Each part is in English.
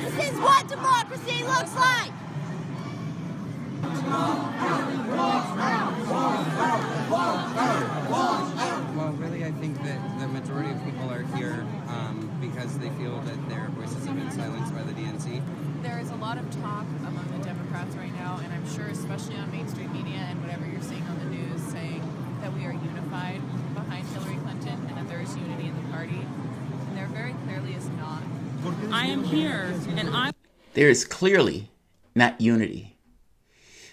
This is what democracy looks like! Well, really, I think that the majority of people are here because they feel that their voices have been silenced by the DNC. There is a lot of talk among the Democrats right now, and I'm sure especially on mainstream media and whatever you're seeing on the news, saying that we are unified behind Hillary Clinton and that there is unity in the party. And there very clearly is not. I am here, and There is clearly not unity.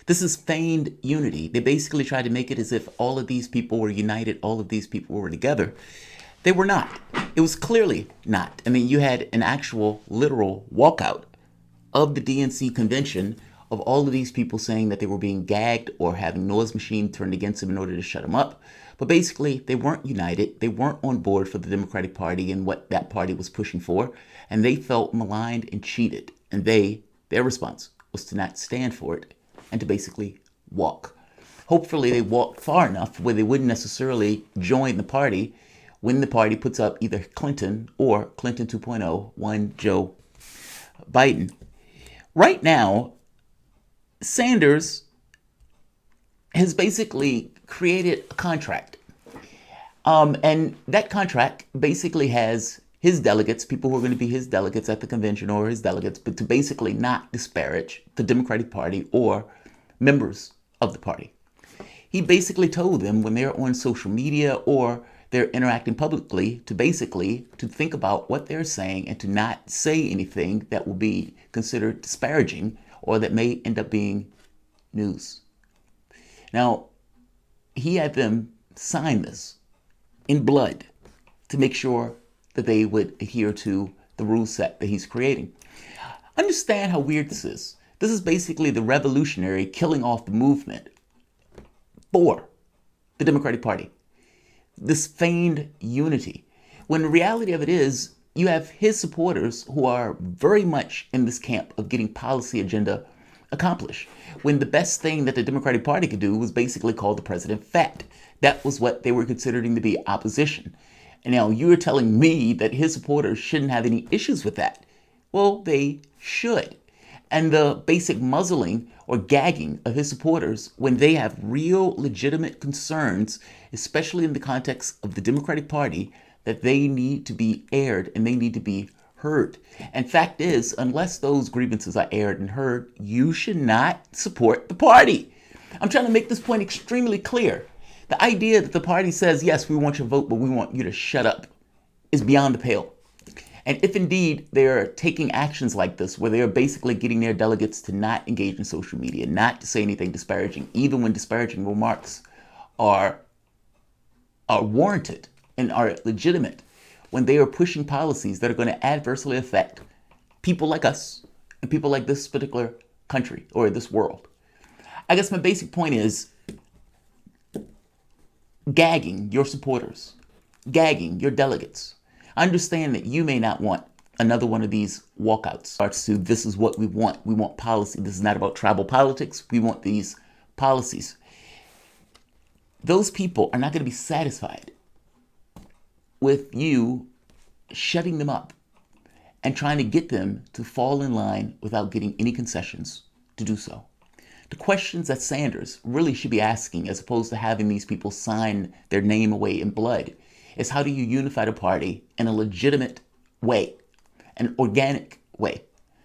This is feigned unity. They basically tried to make it as if all of these people were united, all of these people were together. They were not. It was clearly not. I mean, you had an actual literal walkout of the DNC convention of all of these people saying that they were being gagged or having noise machine turned against them in order to shut them up. But basically, they weren't united. They weren't on board for the Democratic Party and what that party was pushing for. And they felt maligned and cheated. And their response was to not stand for it and to basically walk. Hopefully they walked far enough where they wouldn't necessarily join the party when the party puts up either Clinton or Clinton 2.0, one Joe Biden. Right now, Sanders has basically created a contract. And that contract basically has his delegates, people who are going to be his delegates at the convention or his delegates, but to basically not disparage the Democratic Party or members of the party. He basically told them when they're on social media or they're interacting publicly to think about what they're saying and to not say anything that will be considered disparaging or that may end up being news. Now, he had them sign this in blood to make sure that they would adhere to the rule set that he's creating. Understand how weird this is. This is basically the revolutionary killing off the movement for the Democratic Party. This feigned unity. When the reality of it is, you have his supporters who are very much in this camp of getting policy agenda accomplished. When the best thing that the Democratic Party could do was basically call the president fat. That was what they were considering to be opposition. And now you're telling me that his supporters shouldn't have any issues with that. Well, they should. And the basic muzzling or gagging of his supporters when they have real legitimate concerns, especially in the context of the Democratic Party, that they need to be aired and they need to be heard. And fact is, unless those grievances are aired and heard, you should not support the party. I'm trying to make this point extremely clear. The idea that the party says, yes, we want your vote, but we want you to shut up is beyond the pale. And if indeed they're taking actions like this, where they're basically getting their delegates to not engage in social media, not to say anything disparaging, even when disparaging remarks are warranted and are legitimate, when they are pushing policies that are going to adversely affect people like us and people like this particular country or this world. I guess my basic point is gagging your supporters, gagging your delegates. Understand that you may not want another one of these walkouts. Starts to, this is what we want. We want policy. This is not about tribal politics. We want these policies. Those people are not going to be satisfied with you shutting them up and trying to get them to fall in line without getting any concessions to do so. The questions that Sanders really should be asking, as opposed to having these people sign their name away in blood, is how do you unify the party in a legitimate way, an organic way?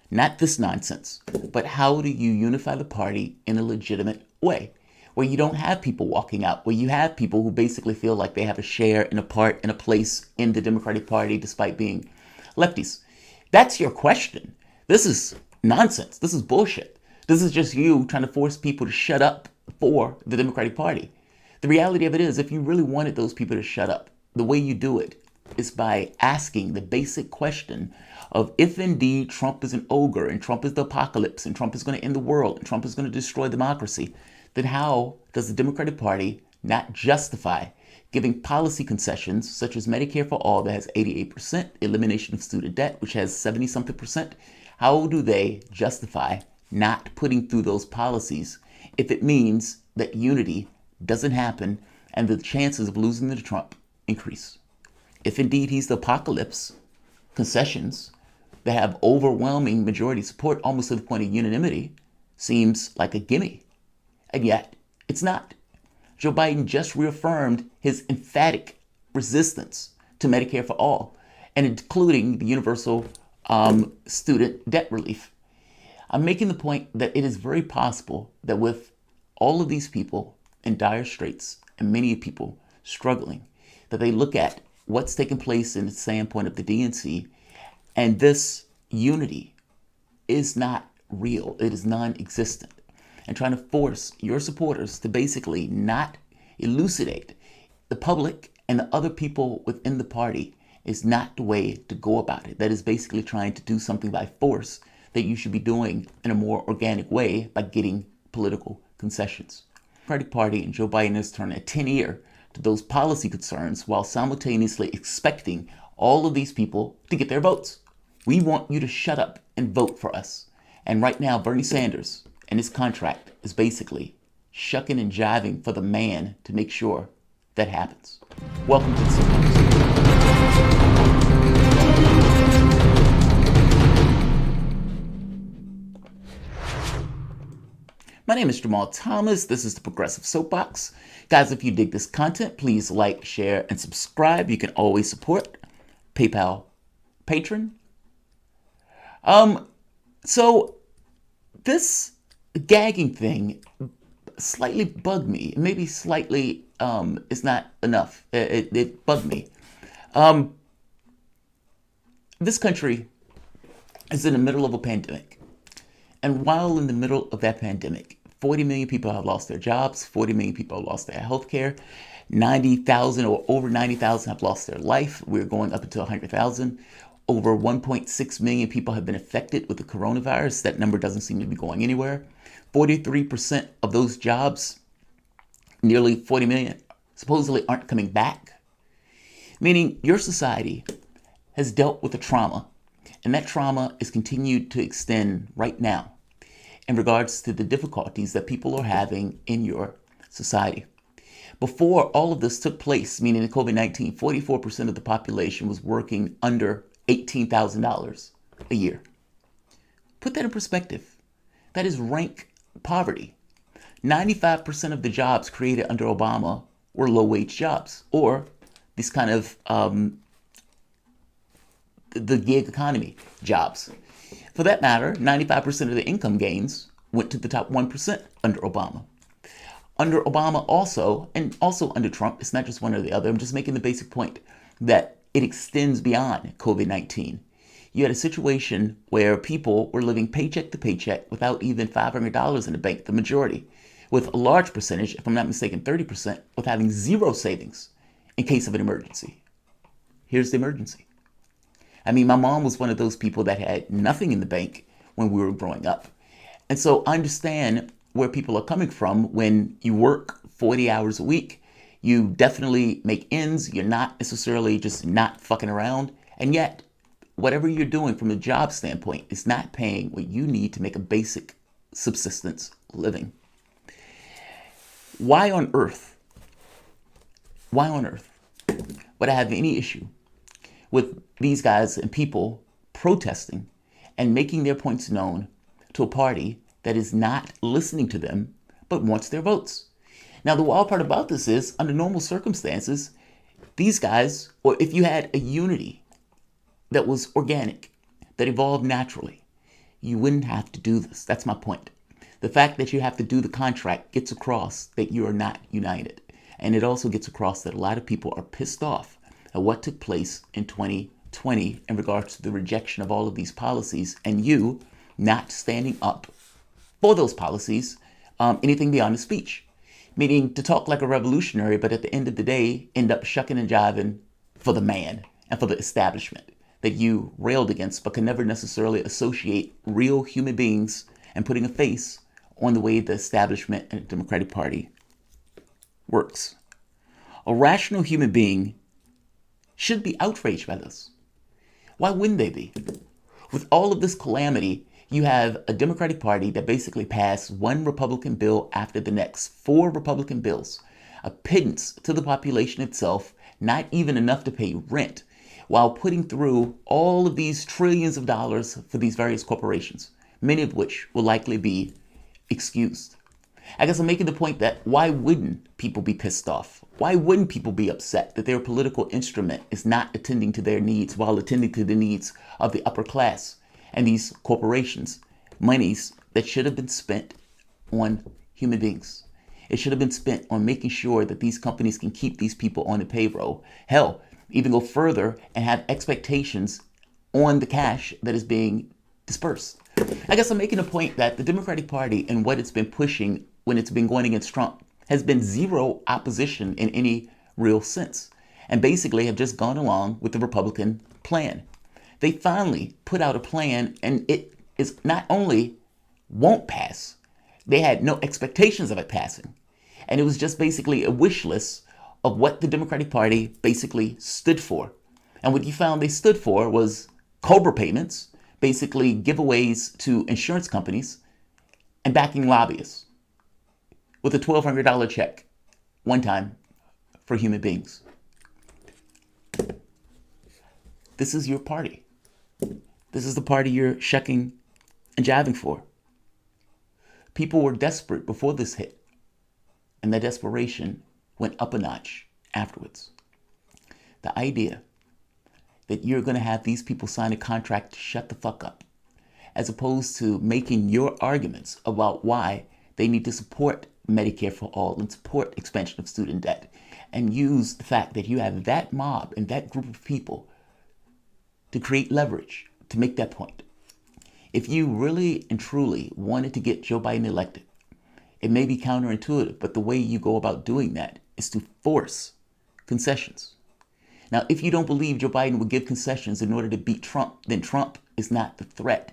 Not this nonsense, but how do you unify the party in a legitimate way? Where you don't have people walking out, where you have people who basically feel like they have a share and a part and a place in the Democratic Party despite being lefties. That's your question. This is nonsense. This is bullshit. This is just you trying to force people to shut up for the Democratic Party. The reality of it is, if you really wanted those people to shut up, the way you do it is by asking the basic question of, if indeed Trump is an ogre and Trump is the apocalypse and Trump is going to end the world and Trump is going to destroy democracy, then how does the Democratic Party not justify giving policy concessions such as Medicare for All that has 88%, elimination of student debt, which has 70-something percent? How do they justify not putting through those policies if it means that unity doesn't happen and the chances of losing to Trump increase? if indeed he's the apocalypse, concessions that have overwhelming majority support, almost to the point of unanimity, seems like a gimme. And yet, it's not. Joe Biden just reaffirmed his emphatic resistance to Medicare for all, and including the universal student debt relief. I'm making the point that it is very possible that with all of these people in dire straits and many people struggling, that they look at what's taking place in the standpoint of the DNC, and this unity is not real. It is non-existent. And trying to force your supporters to basically not elucidate the public and the other people within the party is not the way to go about it. That is basically trying to do something by force that you should be doing in a more organic way by getting political concessions. The Democratic Party and Joe Biden has turned a 10 ear to those policy concerns while simultaneously expecting all of these people to get their votes. We want you to shut up and vote for us. And right now, Bernie Sanders and his contract is basically shucking and jiving for the man to make sure that happens. Welcome to the Soapbox. My name is Jamal Thomas. This is the Progressive Soapbox. Guys, if you dig this content, please like, share, and subscribe. You can always support PayPal patron. So this gagging thing slightly bugged me. Maybe slightly is not enough. It bugged me. This country is in the middle of a pandemic. And while in the middle of that pandemic, 40 million people have lost their jobs, 40 million people have lost their health care, 90,000 or over 90,000 have lost their life. We're going up into 100,000. Over 1.6 million people have been affected with the coronavirus. That number doesn't seem to be going anywhere. 43% of those jobs, nearly 40 million, supposedly aren't coming back. Meaning your society has dealt with the trauma, and that trauma is continued to extend right now in regards to the difficulties that people are having in your society. Before all of this took place, meaning the COVID-19, 44% of the population was working under $18,000 a year. Put that in perspective. That is rank poverty. 95% of the jobs created under Obama were low-wage jobs, or these kind of the gig economy jobs. For that matter, 95% of the income gains went to the top 1% under Obama. Under Obama also, and also under Trump, it's not just one or the other. I'm just making the basic point that it extends beyond COVID-19. You had a situation where people were living paycheck to paycheck without even $500 in the bank, the majority, with a large percentage, if I'm not mistaken, 30%, with having zero savings in case of an emergency. Here's the emergency. I mean, my mom was one of those people that had nothing in the bank when we were growing up. And so I understand where people are coming from when you work 40 hours a week. You definitely make ends. You're not necessarily just not fucking around. And yet, whatever you're doing from a job standpoint is not paying what you need to make a basic subsistence living. Why on earth would I have any issue with these guys and people protesting and making their points known to a party that is not listening to them but wants their votes? Now, the wild part about this is, under normal circumstances, these guys, or if you had a unity that was organic, that evolved naturally, you wouldn't have to do this. That's my point. The fact that you have to do the contract gets across that you are not united. And it also gets across that a lot of people are pissed off at what took place in 2020 in regards to the rejection of all of these policies and you not standing up for those policies, anything beyond a speech. Meaning to talk like a revolutionary, but at the end of the day, end up shucking and jiving for the man and for the establishment that you railed against, but can never necessarily associate real human beings and putting a face on the way the establishment and the Democratic Party works. A rational human being should be outraged by this. Why wouldn't they be? With all of this calamity, you have a Democratic Party that basically passed one Republican bill after the next, 4 Republican bills, a pittance to the population itself, not even enough to pay rent, while putting through all of these trillions of dollars for these various corporations, many of which will likely be excused. I guess I'm making the point that why wouldn't people be pissed off? Why wouldn't people be upset that their political instrument is not attending to their needs while attending to the needs of the upper class and these corporations? Monies that should have been spent on human beings. It should have been spent on making sure that these companies can keep these people on the payroll. Hell, even go further and have expectations on the cash that is being dispersed. I guess I'm making a point that the Democratic Party and what it's been pushing when it's been going against Trump has been zero opposition in any real sense, and basically have just gone along with the Republican plan. They finally put out a plan, and it is not only won't pass, they had no expectations of it passing. And it was just basically a wish list of what the Democratic Party basically stood for. And what you found they stood for was COBRA payments, basically giveaways to insurance companies, and backing lobbyists with a $1,200 check one time for human beings. This is your party. This is the party you're shucking and jiving for. People were desperate before this hit, and that desperation went up a notch afterwards. The idea that you're going to have these people sign a contract to shut the fuck up, as opposed to making your arguments about why they need to support Medicare for all and support expansion of student debt, and use the fact that you have that mob and that group of people to create leverage to make that point. If you really and truly wanted to get Joe Biden elected, it may be counterintuitive, but the way you go about doing that is to force concessions. Now, if you don't believe Joe Biden would give concessions in order to beat Trump, then Trump is not the threat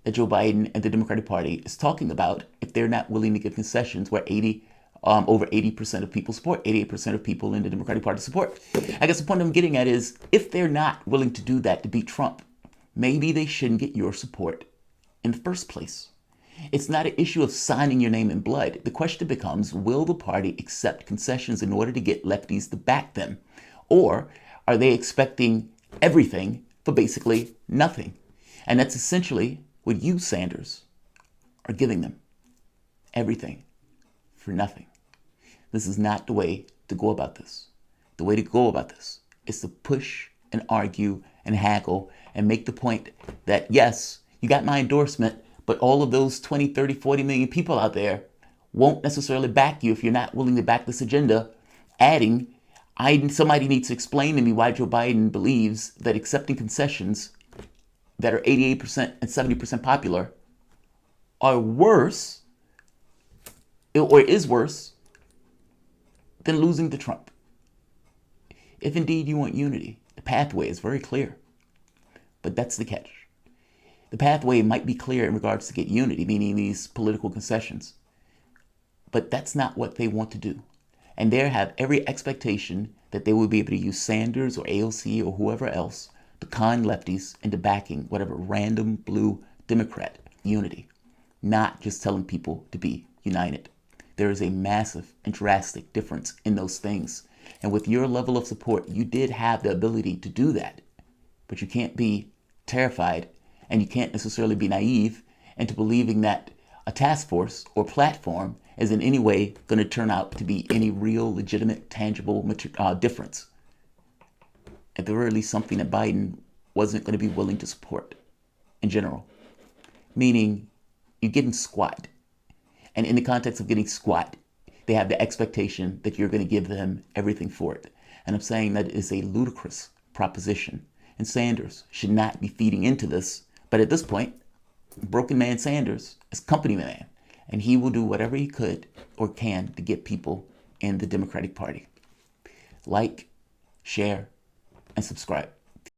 that Joe Biden and the Democratic Party is talking about if they're not willing to give concessions where over 80% of people support, 88% of people in the Democratic Party support. I guess the point I'm getting at is if they're not willing to do that to beat Trump, maybe they shouldn't get your support in the first place. It's not an issue of signing your name in blood. The question becomes, will the party accept concessions in order to get lefties to back them? Or are they expecting everything for basically nothing? And that's essentially what you, Sanders, are giving them. Everything for nothing. This is not the way to go about this. The way to go about this is to push and argue and haggle and make the point that, yes, you got my endorsement, but all of those 20, 30, 40 million people out there won't necessarily back you if you're not willing to back this agenda, adding, somebody needs to explain to me why Joe Biden believes that accepting concessions that are 88% and 70% popular are worse, or is worse, than losing to Trump. If indeed you want unity, the pathway is very clear. But that's the catch. The pathway might be clear in regards to get unity, meaning these political concessions. But that's not what they want to do. And they have every expectation that they will be able to use Sanders or AOC or whoever else to con lefties into backing whatever random blue Democrat unity, not just telling people to be united. There is a massive and drastic difference in those things. And with your level of support, you did have the ability to do that. But you can't be terrified, and you can't necessarily be naive into believing that a task force or platform is in any way going to turn out to be any real, legitimate, tangible difference. At the very least, something that Biden wasn't going to be willing to support in general. Meaning, you're getting squat. And in the context of getting squat, they have the expectation that you're going to give them everything for it. And I'm saying that is a ludicrous proposition. And Sanders should not be feeding into this. But at this point, Broken Man Sanders is company man. And he will do whatever he could or can to get people in the Democratic Party. Like, share, and subscribe.